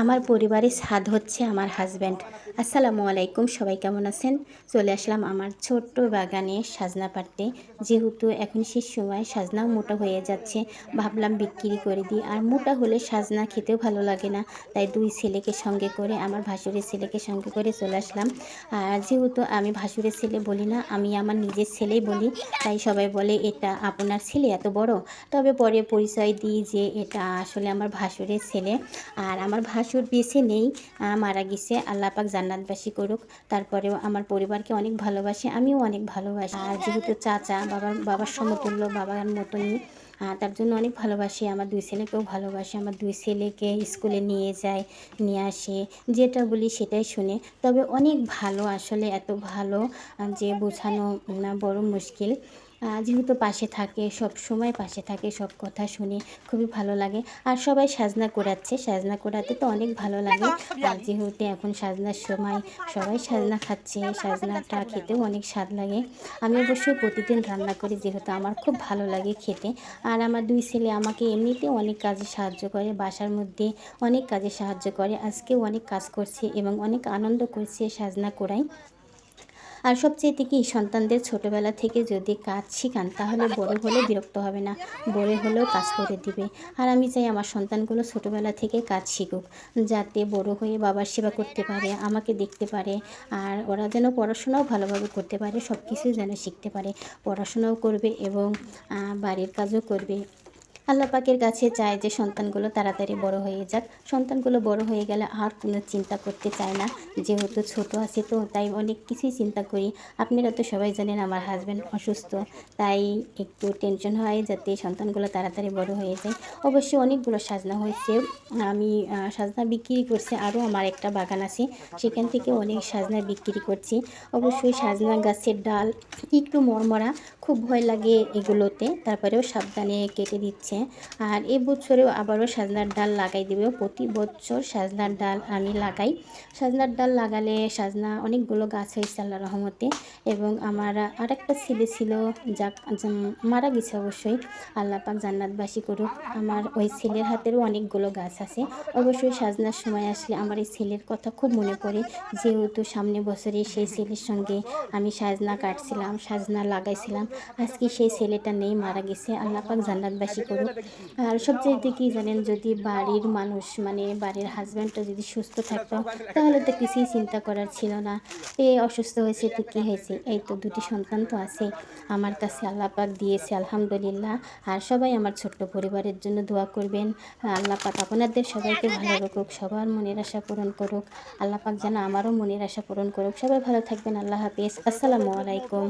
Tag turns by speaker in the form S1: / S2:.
S1: আমার পরিবারের স্বাদ হচ্ছে আমার হাজব্যান্ড। আসসালামু আলাইকুম, সবাই কেমন আছেন? চলে আসলাম আমার ছোট্ট বাগানে সাজনা পাড়তে। যেহেতু এখন শীত সময় সাজনাও মোটা হয়ে যাচ্ছে, ভাবলাম বিক্রি করে দিই। আর মোটা হলে সাজনা খেতেও ভালো লাগে না, তাই দুই ছেলেকে সঙ্গে করে, আমার ভাসুরের ছেলেকে সঙ্গে করে চলে আসলাম। আর যেহেতু আমি ভাসুরের ছেলে বলি না, আমি আমার নিজের ছেলেই বলি, তাই সবাই বলে এটা আপনার ছেলে এত বড়। তবে পরে পরিচয় দিই যে এটা আসলে আমার ভাসুরের ছেলে। আর আমার ভাসুর বেঁচে নেই, মারা গেছে। আল্লাহ পাক জান্নাতবাসী করুক। তারপরেও আমার পরিবারকে অনেক ভালোবাসে, আমিও অনেক ভালোবাসি। আর যেহেতু চাচা বাবার সমতুল্য, বাবার মতনই, তার জন্য অনেক ভালোবাসি। আমার দুই ছেলেকেও ভালোবাসি। আমার দুই ছেলেকে স্কুলে নিয়ে যায়, নিয়ে আসে, যেটা বলি সেটাই শুনে। তবে অনেক ভালো, আসলে এত ভালো যে বোঝানো বড় মুশকিল। যেহেতু পাশে থাকে, সব সময় পাশে থাকে, সব কথা শুনে খুবই ভালো লাগে। আর সবাই সাজনা কুড়াচ্ছে, সাজনা কুড়াতে তো অনেক ভালো লাগে। আর যেহেতু এখন সাজনার সময়, সবাই সাজনা খাচ্ছে, সাজনাটা খেতেও অনেক স্বাদ লাগে। আমি অবশ্যই প্রতিদিন রান্না করি, যেহেতু আমার খুব ভালো লাগে খেতে। আর আমার দুই ছেলে আমাকে এমনিতেও অনেক কাজে সাহায্য করে, বাসার মধ্যে অনেক কাজে সাহায্য করে। আজকেও অনেক কাজ করছে এবং অনেক আনন্দ করছে সাজনা কুড়াই। আর সবচেয়েতে কি, সন্তানদের ছোটোবেলা থেকে যদি কাজ শেখান তাহলে বড় হলে বিরক্ত হবে না, বড় হলেও কাজ করে দিবে। আর আমি চাই আমার সন্তানগুলো ছোটোবেলা থেকে কাজ শিখুক, যাতে বড় হয়ে বাবার সেবা করতে পারে, আমাকে দেখতে পারে। আর ওরা যেন পড়াশোনাও ভালোভাবে করতে পারে, সব কিছুই যেন শিখতে পারে। পড়াশোনাও করবে এবং বাড়ির কাজও করবে। আল্লাহ পাকের কাছে চায় যে সন্তানগুলো তাড়াতাড়ি বড় হয়ে যাক। সন্তানগুলো বড় হয়ে গেলে আর কোনো চিন্তা করতে চায় না, যেহেতু ছোট আছে তো তাই অনেক কিছুই চিন্তা করি। আপনারা তো সবাই জানেন আমার হাজব্যান্ড অসুস্থ, তাই একটু টেনশন হয় যাতে সন্তানগুলো তাড়াতাড়ি বড় হয়ে যায়। অবশ্যই অনেকগুলো সাজনা হয়েছে, আমি সাজনা বিক্রি করছি। আরও আমার একটা বাগান আছে, সেখান থেকে অনেক সাজনা বিক্রি করছি। অবশ্যই সাজনা গাছের ডাল একটু মরমরা, খুব ভয় লাগে এগুলোতে, তারপরেও সাবধানে কেটে দিচ্ছে। আর এবছরেও আবারও সাজনার ডাল লাগাই দেবে। প্রতি বছর সাজনার ডাল আমি লাগাই। সাজনার ডাল লাগালে সাজনা অনেকগুলো গাছ হয়েছে আল্লাহর রহমতে। এবং আমার আরেকটা ছেলে ছিল, যাক মারা গেছে অবশ্যই, আল্লাহ পাক জান্নাতবাসী করুক। আমার ওই ছেলের হাতেরও অনেকগুলো গাছ আছে। অবশ্যই সাজনার সময় আসলে আমার এই ছেলের কথা খুব মনে পড়ে, যেহেতু সামনে বছরে সেই ছেলের সঙ্গে আমি সাজনা কাটছিলাম, সাজনা লাগাইছিলাম। আজকে সেই ছেলেটা নেই, মারা গেছে। আল্লাহ পাক জান্নাতবাসী করুক। আর সবচাইতে কি জানেন, যদি বাড়ির মানুষ মানে বাড়ির হাজব্যান্ডটা যদি সুস্থ থাকতো তাহলে তো কিছুই চিন্তা করার ছিল না। অসুস্থ হয়েছে তো কী হয়েছে, এই তো দুটি সন্তান তো আছে আমার কাছে, আল্লাহ পাক দিয়েছে আলহামদুলিল্লাহ। আর সবাই আমার ছোট্ট পরিবারের জন্য দোয়া করবেন। আল্লাহ পাক আপনাদের সবাইকে ভালো রাখুক, সবার মনের আশা পূরণ করুক। আল্লাহ পাক যেন আমারও মনের আশা পূরণ করুক। সবাই ভালো থাকবেন। আল্লাহ হাফেজ, আসসালামু আলাইকুম।